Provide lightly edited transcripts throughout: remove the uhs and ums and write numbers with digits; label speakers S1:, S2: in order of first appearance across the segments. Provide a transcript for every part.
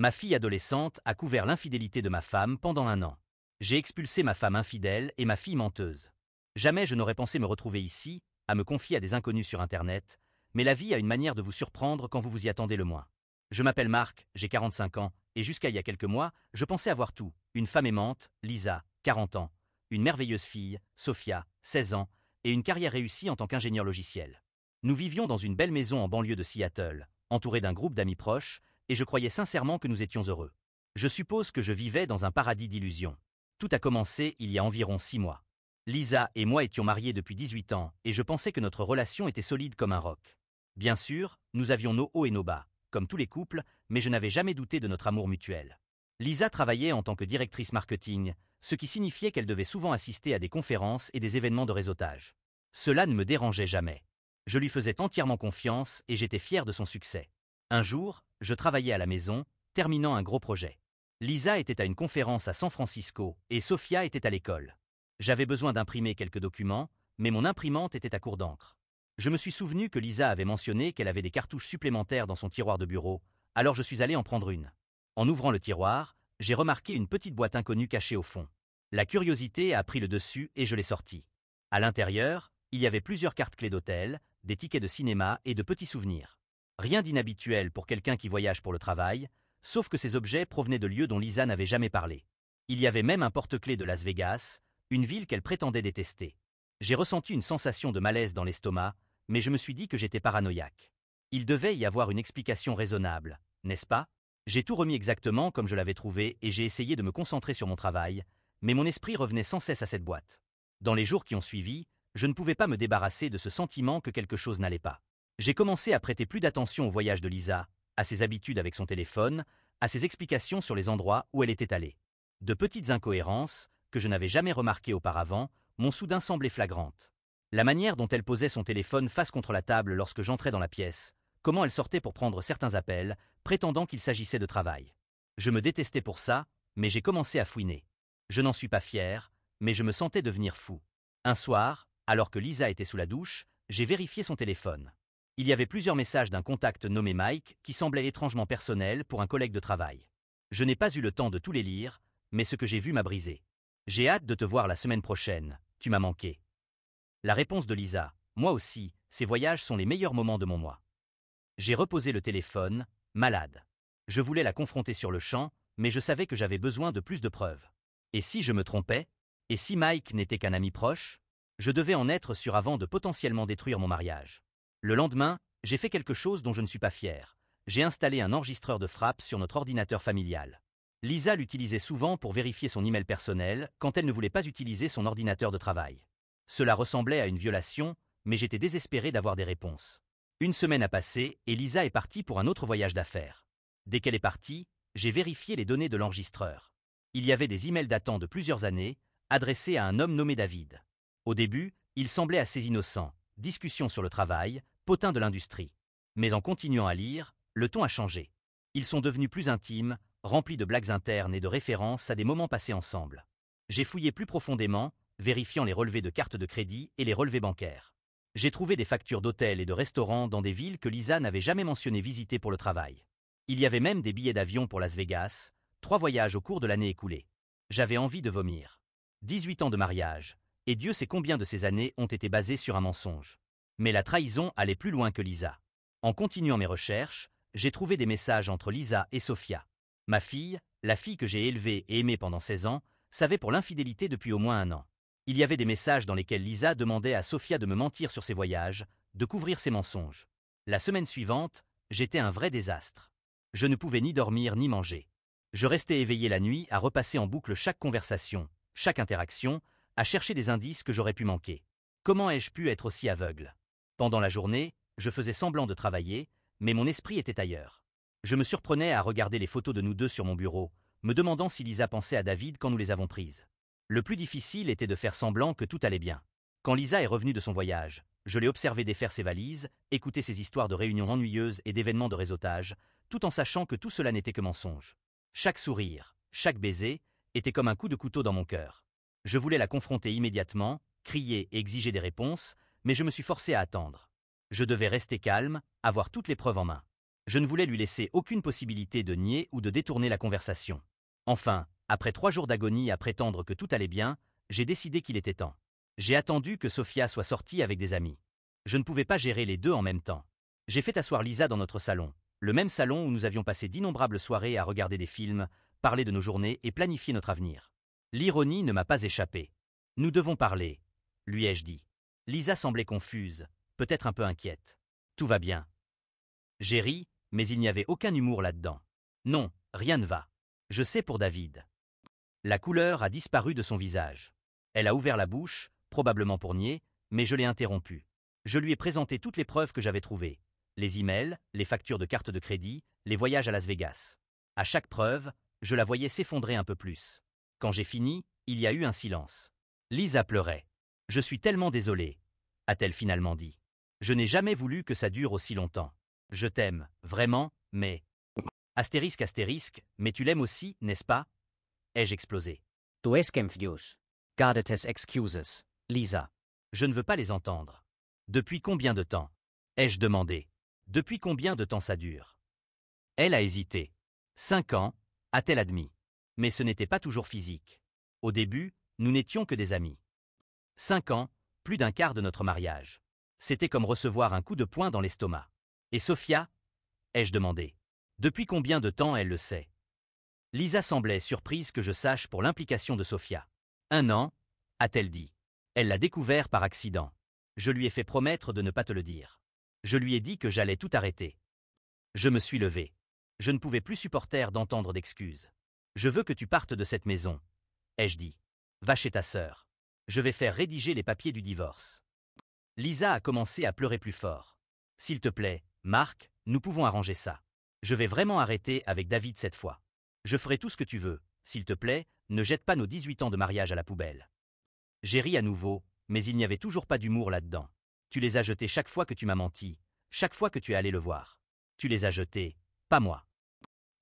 S1: Ma fille adolescente a couvert l'infidélité de ma femme pendant 1 an. J'ai expulsé ma femme infidèle et ma fille menteuse. Jamais je n'aurais pensé me retrouver ici, à me confier à des inconnus sur Internet, mais la vie a une manière de vous surprendre quand vous vous y attendez le moins. Je m'appelle Marc, j'ai 45 ans, et jusqu'à il y a quelques mois, je pensais avoir tout. Une femme aimante, Lisa, 40 ans, une merveilleuse fille, Sophia, 16 ans, et une carrière réussie en tant qu'ingénieur logiciel. Nous vivions dans une belle maison en banlieue de Seattle, entourés d'un groupe d'amis proches, et je croyais sincèrement que nous étions heureux. Je suppose que je vivais dans un paradis d'illusions. Tout a commencé il y a environ 6 mois. Lisa et moi étions mariés depuis 18 ans, et je pensais que notre relation était solide comme un roc. Bien sûr, nous avions nos hauts et nos bas, comme tous les couples, mais je n'avais jamais douté de notre amour mutuel. Lisa travaillait en tant que directrice marketing, ce qui signifiait qu'elle devait souvent assister à des conférences et des événements de réseautage. Cela ne me dérangeait jamais. Je lui faisais entièrement confiance et j'étais fier de son succès. Un jour, je travaillais à la maison, terminant un gros projet. Lisa était à une conférence à San Francisco et Sophia était à l'école. J'avais besoin d'imprimer quelques documents, mais mon imprimante était à court d'encre. Je me suis souvenu que Lisa avait mentionné qu'elle avait des cartouches supplémentaires dans son tiroir de bureau, alors je suis allé en prendre une. En ouvrant le tiroir, j'ai remarqué une petite boîte inconnue cachée au fond. La curiosité a pris le dessus et je l'ai sortie. À l'intérieur, il y avait plusieurs cartes clés d'hôtel, des tickets de cinéma et de petits souvenirs. Rien d'inhabituel pour quelqu'un qui voyage pour le travail, sauf que ces objets provenaient de lieux dont Lisa n'avait jamais parlé. Il y avait même un porte-clés de Las Vegas, une ville qu'elle prétendait détester. J'ai ressenti une sensation de malaise dans l'estomac, mais je me suis dit que j'étais paranoïaque. Il devait y avoir une explication raisonnable, n'est-ce pas? J'ai tout remis exactement comme je l'avais trouvé et j'ai essayé de me concentrer sur mon travail, mais mon esprit revenait sans cesse à cette boîte. Dans les jours qui ont suivi, je ne pouvais pas me débarrasser de ce sentiment que quelque chose n'allait pas. J'ai commencé à prêter plus d'attention au voyage de Lisa, à ses habitudes avec son téléphone, à ses explications sur les endroits où elle était allée. De petites incohérences, que je n'avais jamais remarquées auparavant, m'ont soudain semblé flagrantes. La manière dont elle posait son téléphone face contre la table lorsque j'entrais dans la pièce, comment elle sortait pour prendre certains appels, prétendant qu'il s'agissait de travail. Je me détestais pour ça, mais j'ai commencé à fouiner. Je n'en suis pas fier, mais je me sentais devenir fou. Un soir, alors que Lisa était sous la douche, j'ai vérifié son téléphone. Il y avait plusieurs messages d'un contact nommé Mike qui semblait étrangement personnel pour un collègue de travail. Je n'ai pas eu le temps de tous les lire, mais ce que j'ai vu m'a brisé. J'ai hâte de te voir la semaine prochaine, tu m'as manqué. La réponse de Lisa, moi aussi, ces voyages sont les meilleurs moments de mon mois. J'ai reposé le téléphone, malade. Je voulais la confronter sur le champ, mais je savais que j'avais besoin de plus de preuves. Et si je me trompais? Et si Mike n'était qu'un ami proche? Je devais en être sûr avant de potentiellement détruire mon mariage. Le lendemain, j'ai fait quelque chose dont je ne suis pas fier. J'ai installé un enregistreur de frappe sur notre ordinateur familial. Lisa l'utilisait souvent pour vérifier son email personnel quand elle ne voulait pas utiliser son ordinateur de travail. Cela ressemblait à une violation, mais j'étais désespéré d'avoir des réponses. Une semaine a passé et Lisa est partie pour un autre voyage d'affaires. Dès qu'elle est partie, j'ai vérifié les données de l'enregistreur. Il y avait des emails datant de plusieurs années, adressés à un homme nommé David. Au début, il semblait assez innocent, discussion sur le travail, potin de l'industrie. Mais en continuant à lire, le ton a changé. Ils sont devenus plus intimes, remplis de blagues internes et de références à des moments passés ensemble. J'ai fouillé plus profondément, vérifiant les relevés de cartes de crédit et les relevés bancaires. J'ai trouvé des factures d'hôtels et de restaurants dans des villes que Lisa n'avait jamais mentionné visiter pour le travail. Il y avait même des billets d'avion pour Las Vegas, 3 voyages au cours de l'année écoulée. J'avais envie de vomir. 18 ans de mariage, et Dieu sait combien de ces années ont été basées sur un mensonge. Mais la trahison allait plus loin que Lisa. En continuant mes recherches, j'ai trouvé des messages entre Lisa et Sophia. Ma fille, la fille que j'ai élevée et aimée pendant 16 ans, savait pour l'infidélité depuis au moins 1 an. Il y avait des messages dans lesquels Lisa demandait à Sophia de me mentir sur ses voyages, de couvrir ses mensonges. La semaine suivante, j'étais un vrai désastre. Je ne pouvais ni dormir ni manger. Je restais éveillé la nuit à repasser en boucle chaque conversation, chaque interaction, à chercher des indices que j'aurais pu manquer. Comment ai-je pu être aussi aveugle? Pendant la journée, je faisais semblant de travailler, mais mon esprit était ailleurs. Je me surprenais à regarder les photos de nous deux sur mon bureau, me demandant si Lisa pensait à David quand nous les avons prises. Le plus difficile était de faire semblant que tout allait bien. Quand Lisa est revenue de son voyage, je l'ai observée défaire ses valises, écouter ses histoires de réunions ennuyeuses et d'événements de réseautage, tout en sachant que tout cela n'était que mensonge. Chaque sourire, chaque baiser, était comme un coup de couteau dans mon cœur. Je voulais la confronter immédiatement, crier et exiger des réponses, mais je me suis forcé à attendre. Je devais rester calme, avoir toutes les preuves en main. Je ne voulais lui laisser aucune possibilité de nier ou de détourner la conversation. Enfin, après 3 jours d'agonie à prétendre que tout allait bien, j'ai décidé qu'il était temps. J'ai attendu que Sofia soit sortie avec des amis. Je ne pouvais pas gérer les deux en même temps. J'ai fait asseoir Lisa dans notre salon, le même salon où nous avions passé d'innombrables soirées à regarder des films, parler de nos journées et planifier notre avenir. L'ironie ne m'a pas échappé. Nous devons parler, lui ai-je dit. Lisa semblait confuse, peut-être un peu inquiète. Tout va bien. J'ai ri, mais il n'y avait aucun humour là-dedans. Non, rien ne va. Je sais pour David. La couleur a disparu de son visage. Elle a ouvert la bouche, probablement pour nier, mais je l'ai interrompue. Je lui ai présenté toutes les preuves que j'avais trouvées. Les emails, les factures de carte de crédit, les voyages à Las Vegas. À chaque preuve, je la voyais s'effondrer un peu plus. Quand j'ai fini, il y a eu un silence. Lisa pleurait. « Je suis tellement désolée », a-t-elle finalement dit. « Je n'ai jamais voulu que ça dure aussi longtemps. Je t'aime, vraiment, mais… » Astérisque astérisque, mais tu l'aimes aussi, n'est-ce pas? Ai-je explosé.
S2: Du es confus. Garde tes excuses, Lisa.
S1: Je ne veux pas les entendre. Depuis combien de temps? Ai-je demandé. Depuis combien de temps ça dure? Elle a hésité. 5 ans, a-t-elle admis. Mais ce n'était pas toujours physique. Au début, nous n'étions que des amis. 5 ans, plus d'un quart de notre mariage. C'était comme recevoir un coup de poing dans l'estomac. Et Sofia? Ai-je demandé. Depuis combien de temps elle le sait? Lisa semblait surprise que je sache pour l'implication de Sofia. 1 an, a-t-elle dit. Elle l'a découvert par accident. Je lui ai fait promettre de ne pas te le dire. Je lui ai dit que j'allais tout arrêter. Je me suis levé. Je ne pouvais plus supporter d'entendre d'excuses. Je veux que tu partes de cette maison, ai-je dit. Va chez ta sœur. Je vais faire rédiger les papiers du divorce. Lisa a commencé à pleurer plus fort. S'il te plaît, Marc, nous pouvons arranger ça. Je vais vraiment arrêter avec David cette fois. Je ferai tout ce que tu veux, s'il te plaît, ne jette pas nos 18 ans de mariage à la poubelle. J'ai ri à nouveau, mais il n'y avait toujours pas d'humour là-dedans. Tu les as jetés chaque fois que tu m'as menti, chaque fois que tu es allé le voir. Tu les as jetés, pas moi.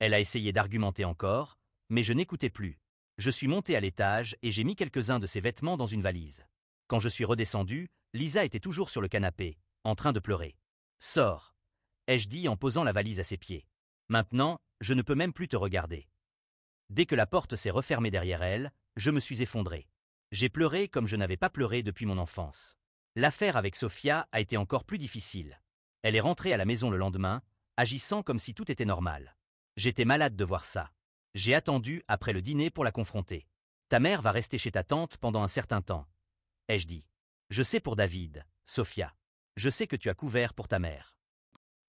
S1: Elle a essayé d'argumenter encore, mais je n'écoutais plus. Je suis monté à l'étage et j'ai mis quelques-uns de ses vêtements dans une valise. Quand je suis redescendu, Lisa était toujours sur le canapé, en train de pleurer. Sors, ai-je dit en posant la valise à ses pieds. Maintenant, je ne peux même plus te regarder. Dès que la porte s'est refermée derrière elle, je me suis effondré. J'ai pleuré comme je n'avais pas pleuré depuis mon enfance. L'affaire avec Sofia a été encore plus difficile. Elle est rentrée à la maison le lendemain, agissant comme si tout était normal. J'étais malade de voir ça. J'ai attendu après le dîner pour la confronter. Ta mère va rester chez ta tante pendant un certain temps, ai-je dit. Je sais pour David, Sofia. Je sais que tu as couvert pour ta mère.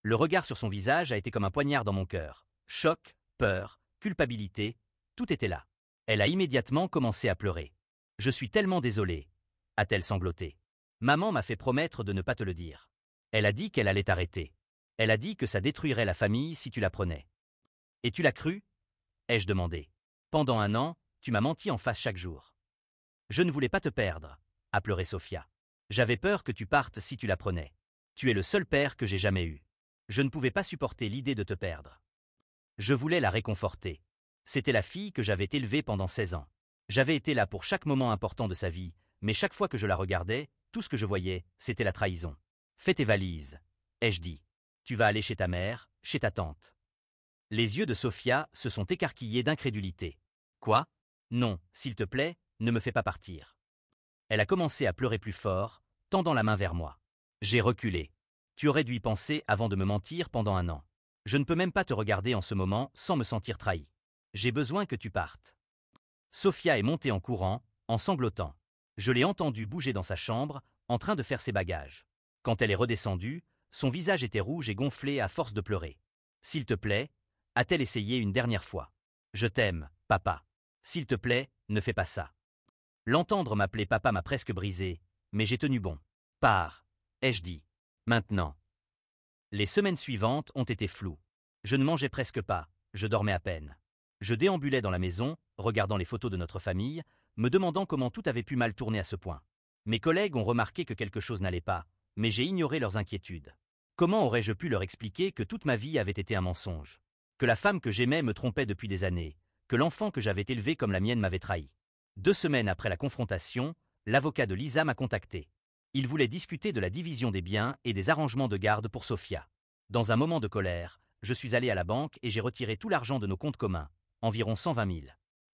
S1: Le regard sur son visage a été comme un poignard dans mon cœur. Choc, peur, culpabilité, tout était là. Elle a immédiatement commencé à pleurer. Je suis tellement désolée, a-t-elle sangloté. Maman m'a fait promettre de ne pas te le dire. Elle a dit qu'elle allait t'arrêter. Elle a dit que ça détruirait la famille si tu la prenais. Et tu l'as cru? Ai-je demandé. Pendant 1 an, tu m'as menti en face chaque jour. Je ne voulais pas te perdre, a pleuré Sofia. J'avais peur que tu partes si tu la prenais. Tu es le seul père que j'ai jamais eu. Je ne pouvais pas supporter l'idée de te perdre. Je voulais la réconforter. C'était la fille que j'avais élevée pendant 16 ans. J'avais été là pour chaque moment important de sa vie, mais chaque fois que je la regardais, tout ce que je voyais, c'était la trahison. Fais tes valises, ai-je dit. Tu vas aller chez ta mère, chez ta tante. Les yeux de Sofia se sont écarquillés d'incrédulité. Quoi? Non, s'il te plaît, ne me fais pas partir. Elle a commencé à pleurer plus fort, tendant la main vers moi. J'ai reculé. Tu aurais dû y penser avant de me mentir pendant 1 an. Je ne peux même pas te regarder en ce moment sans me sentir trahi. J'ai besoin que tu partes. Sofia est montée en courant, en sanglotant. Je l'ai entendue bouger dans sa chambre, en train de faire ses bagages. Quand elle est redescendue, son visage était rouge et gonflé à force de pleurer. S'il te plaît, a-t-elle essayé une dernière fois. Je t'aime, papa. S'il te plaît, ne fais pas ça. L'entendre m'appeler papa m'a presque brisé, mais j'ai tenu bon. Pars, ai-je dit. Maintenant. Les semaines suivantes ont été floues. Je ne mangeais presque pas, je dormais à peine. Je déambulais dans la maison, regardant les photos de notre famille, me demandant comment tout avait pu mal tourner à ce point. Mes collègues ont remarqué que quelque chose n'allait pas, mais j'ai ignoré leurs inquiétudes. Comment aurais-je pu leur expliquer que toute ma vie avait été un mensonge? Que la femme que j'aimais me trompait depuis des années, que l'enfant que j'avais élevé comme la mienne m'avait trahi. 2 semaines après la confrontation, l'avocat de Lisa m'a contacté. Il voulait discuter de la division des biens et des arrangements de garde pour Sofia. Dans un moment de colère, je suis allé à la banque et j'ai retiré tout l'argent de nos comptes communs, environ 120 000.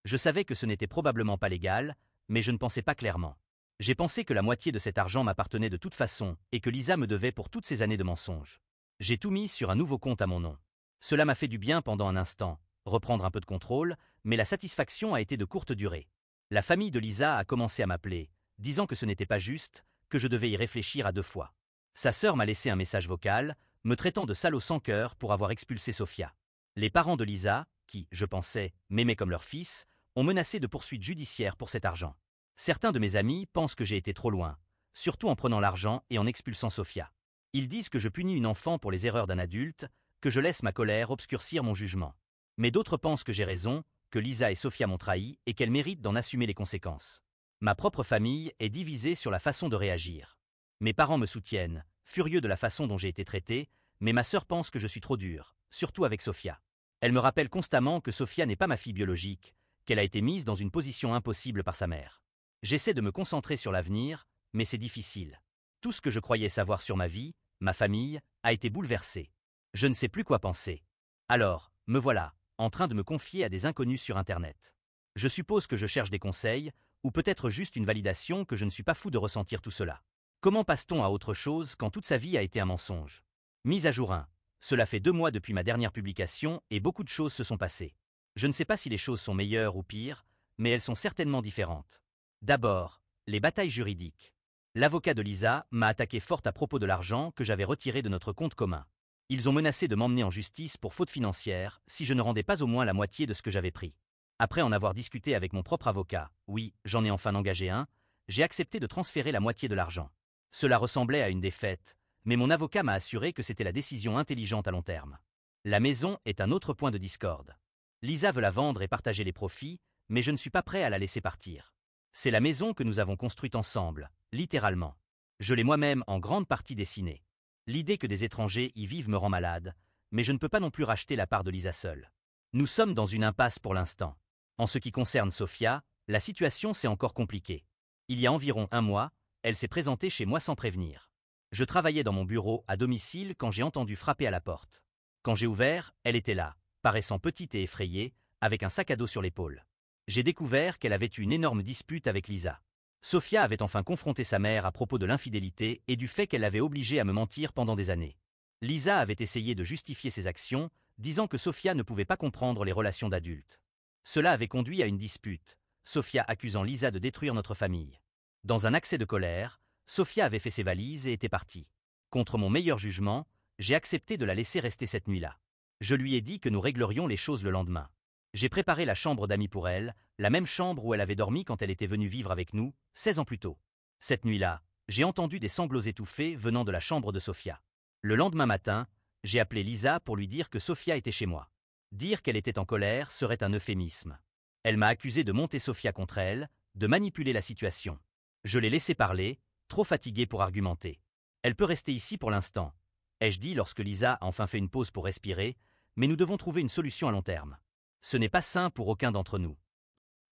S1: Je savais que ce n'était probablement pas légal, mais je ne pensais pas clairement. J'ai pensé que la moitié de cet argent m'appartenait de toute façon et que Lisa me devait pour toutes ces années de mensonges. J'ai tout mis sur un nouveau compte à mon nom. Cela m'a fait du bien pendant un instant, reprendre un peu de contrôle, mais la satisfaction a été de courte durée. La famille de Lisa a commencé à m'appeler, disant que ce n'était pas juste, que je devais y réfléchir à 2 fois. Sa sœur m'a laissé un message vocal, me traitant de salaud sans cœur pour avoir expulsé Sofia. Les parents de Lisa, qui, je pensais, m'aimaient comme leur fils, ont menacé de poursuites judiciaires pour cet argent. Certains de mes amis pensent que j'ai été trop loin, surtout en prenant l'argent et en expulsant Sofia. Ils disent que je punis une enfant pour les erreurs d'un adulte, que je laisse ma colère obscurcir mon jugement. Mais d'autres pensent que j'ai raison, que Lisa et Sofia m'ont trahi et qu'elles méritent d'en assumer les conséquences. Ma propre famille est divisée sur la façon de réagir. Mes parents me soutiennent, furieux de la façon dont j'ai été traité, mais ma sœur pense que je suis trop dur, surtout avec Sofia. Elle me rappelle constamment que Sofia n'est pas ma fille biologique, qu'elle a été mise dans une position impossible par sa mère. J'essaie de me concentrer sur l'avenir, mais c'est difficile. Tout ce que je croyais savoir sur ma vie, ma famille, a été bouleversé. Je ne sais plus quoi penser. Alors, me voilà, en train de me confier à des inconnus sur Internet. Je suppose que je cherche des conseils, ou peut-être juste une validation que je ne suis pas fou de ressentir tout cela. Comment passe-t-on à autre chose quand toute sa vie a été un mensonge? Mise à jour 1. Cela fait 2 mois depuis ma dernière publication et beaucoup de choses se sont passées. Je ne sais pas si les choses sont meilleures ou pires, mais elles sont certainement différentes. D'abord, les batailles juridiques. L'avocat de Lisa m'a attaqué fort à propos de l'argent que j'avais retiré de notre compte commun. Ils ont menacé de m'emmener en justice pour faute financière si je ne rendais pas au moins la moitié de ce que j'avais pris. Après en avoir discuté avec mon propre avocat, oui, j'en ai enfin engagé un, j'ai accepté de transférer la moitié de l'argent. Cela ressemblait à une défaite, mais mon avocat m'a assuré que c'était la décision intelligente à long terme. La maison est un autre point de discorde. Lisa veut la vendre et partager les profits, mais je ne suis pas prêt à la laisser partir. C'est la maison que nous avons construite ensemble, littéralement. Je l'ai moi-même en grande partie dessinée. L'idée que des étrangers y vivent me rend malade, mais je ne peux pas non plus racheter la part de Lisa seule. Nous sommes dans une impasse pour l'instant. En ce qui concerne Sofia, la situation s'est encore compliquée. Il y a environ 1 mois, elle s'est présentée chez moi sans prévenir. Je travaillais dans mon bureau à domicile quand j'ai entendu frapper à la porte. Quand j'ai ouvert, elle était là, paraissant petite et effrayée, avec un sac à dos sur l'épaule. J'ai découvert qu'elle avait eu une énorme dispute avec Lisa. Sofia avait enfin confronté sa mère à propos de l'infidélité et du fait qu'elle l'avait obligée à me mentir pendant des années. Lisa avait essayé de justifier ses actions, disant que Sofia ne pouvait pas comprendre les relations d'adultes. Cela avait conduit à une dispute, Sofia accusant Lisa de détruire notre famille. Dans un accès de colère, Sofia avait fait ses valises et était partie. Contre mon meilleur jugement, j'ai accepté de la laisser rester cette nuit-là. Je lui ai dit que nous réglerions les choses le lendemain. J'ai préparé la chambre d'amis pour elle, la même chambre où elle avait dormi quand elle était venue vivre avec nous, 16 ans plus tôt. Cette nuit-là, j'ai entendu des sanglots étouffés venant de la chambre de Sofia. Le lendemain matin, j'ai appelé Lisa pour lui dire que Sofia était chez moi. Dire qu'elle était en colère serait un euphémisme. Elle m'a accusé de monter Sofia contre elle, de manipuler la situation. Je l'ai laissé parler, trop fatiguée pour argumenter. Elle peut rester ici pour l'instant, ai-je dit lorsque Lisa a enfin fait une pause pour respirer, mais nous devons trouver une solution à long terme. Ce n'est pas sain pour aucun d'entre nous.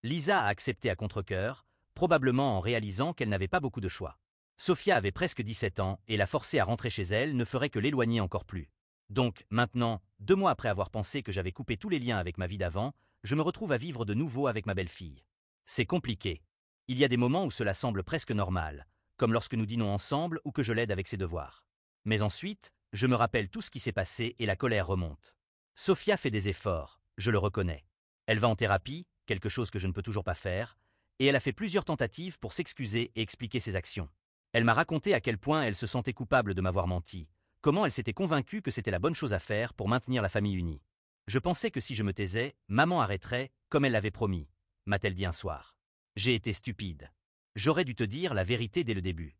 S1: Lisa a accepté à contre-cœur, probablement en réalisant qu'elle n'avait pas beaucoup de choix. Sofia avait presque 17 ans et la forcer à rentrer chez elle ne ferait que l'éloigner encore plus. Donc, maintenant, 2 mois après avoir pensé que j'avais coupé tous les liens avec ma vie d'avant, je me retrouve à vivre de nouveau avec ma belle-fille. C'est compliqué. Il y a des moments où cela semble presque normal, comme lorsque nous dînons ensemble ou que je l'aide avec ses devoirs. Mais ensuite, je me rappelle tout ce qui s'est passé et la colère remonte. Sofia fait des efforts, je le reconnais. Elle va en thérapie, quelque chose que je ne peux toujours pas faire, et elle a fait plusieurs tentatives pour s'excuser et expliquer ses actions. Elle m'a raconté à quel point elle se sentait coupable de m'avoir menti, comment elle s'était convaincue que c'était la bonne chose à faire pour maintenir la famille unie. Je pensais que si je me taisais, maman arrêterait, comme elle l'avait promis, m'a-t-elle dit un soir. J'ai été stupide. J'aurais dû te dire la vérité dès le début.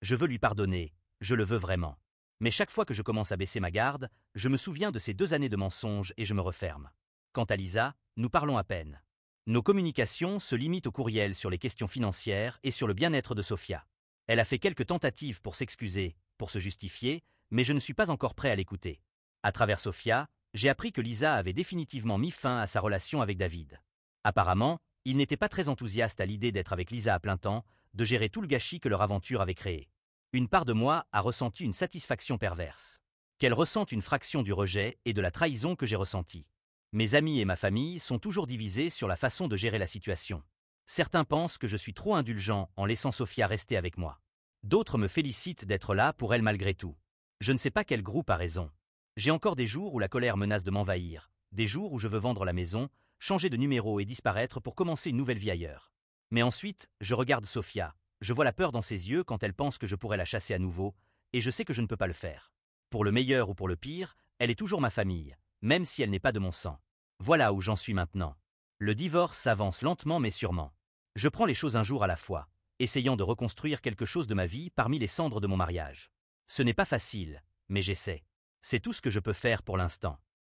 S1: Je veux lui pardonner, je le veux vraiment. Mais chaque fois que je commence à baisser ma garde, je me souviens de ces 2 années de mensonges et je me referme. Quant à Lisa, nous parlons à peine. Nos communications se limitent au courriel sur les questions financières et sur le bien-être de Sofia. Elle a fait quelques tentatives pour s'excuser, pour se justifier, mais je ne suis pas encore prêt à l'écouter. À travers Sofia, j'ai appris que Lisa avait définitivement mis fin à sa relation avec David. Apparemment, il n'était pas très enthousiaste à l'idée d'être avec Lisa à plein temps, de gérer tout le gâchis que leur aventure avait créé. Une part de moi a ressenti une satisfaction perverse. qu'elle ressente une fraction du rejet et de la trahison que j'ai ressenti. Mes amis et ma famille sont toujours divisés sur la façon de gérer la situation. Certains pensent que je suis trop indulgent en laissant Sophia rester avec moi. D'autres me félicitent d'être là pour elle malgré tout. Je ne sais pas quel groupe a raison. J'ai encore des jours où la colère menace de m'envahir, des jours où je veux vendre la maison, changer de numéro et disparaître pour commencer une nouvelle vie ailleurs. Mais ensuite, je regarde Sophia, je vois la peur dans ses yeux quand elle pense que je pourrais la chasser à nouveau, et je sais que je ne peux pas le faire. Pour le meilleur ou pour le pire, elle est toujours ma famille, même si elle n'est pas de mon sang. Voilà où j'en suis maintenant. Le divorce s'avance lentement mais sûrement. Je prends les choses un jour à la fois, essayant de reconstruire quelque chose de ma vie parmi les cendres de mon mariage. Ce n'est pas facile, mais j'essaie. C'est tout ce que je peux faire pour l'instant.